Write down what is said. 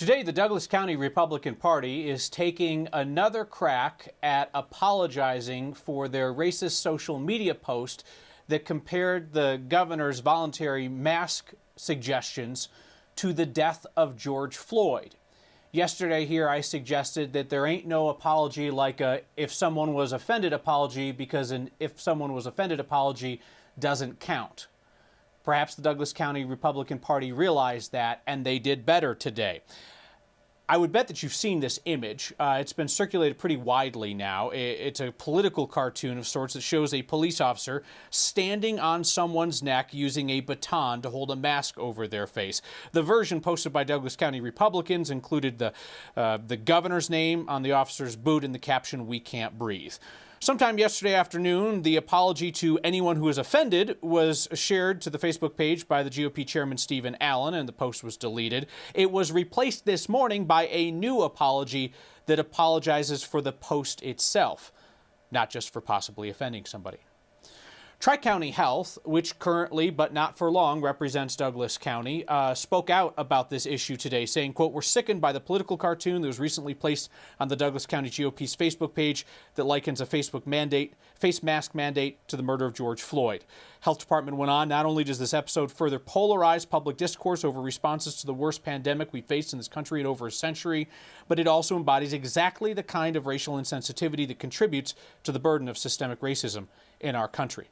Today, the Douglas County Republican Party is taking another crack at apologizing for their racist social media post that compared the governor's voluntary mask suggestions to the death of George Floyd. Yesterday here, I suggested that there ain't no apology like a if someone was offended apology, because an if someone was offended apology doesn't count. Perhaps the Douglas County Republican Party realized that, and they did better today. I would bet that you've seen this image. It's been circulated pretty widely now. It's a political cartoon of sorts that shows a police officer standing on someone's neck using a baton to hold a mask over their face. The version posted by Douglas County Republicans included the governor's name on the officer's boot and the caption, "We can't breathe." Sometime yesterday afternoon, the apology to anyone who was offended was shared to the Facebook page by the GOP chairman Stephen Allen, and the post was deleted. It was replaced this morning by a new apology that apologizes for the post itself, not just for possibly offending somebody. TriCounty Health, which currently, but not for long, represents Douglas County, spoke out about this issue today, saying, quote, "We're sickened by the political cartoon that was recently placed on the Douglas County GOP's Facebook page that likens a face mask mandate to the murder of George Floyd." Health Department went on, "Not only does this episode further polarize public discourse over responses to the worst pandemic we've faced in this country in over a century, but it also embodies exactly the kind of racial insensitivity that contributes to the burden of systemic racism in our country."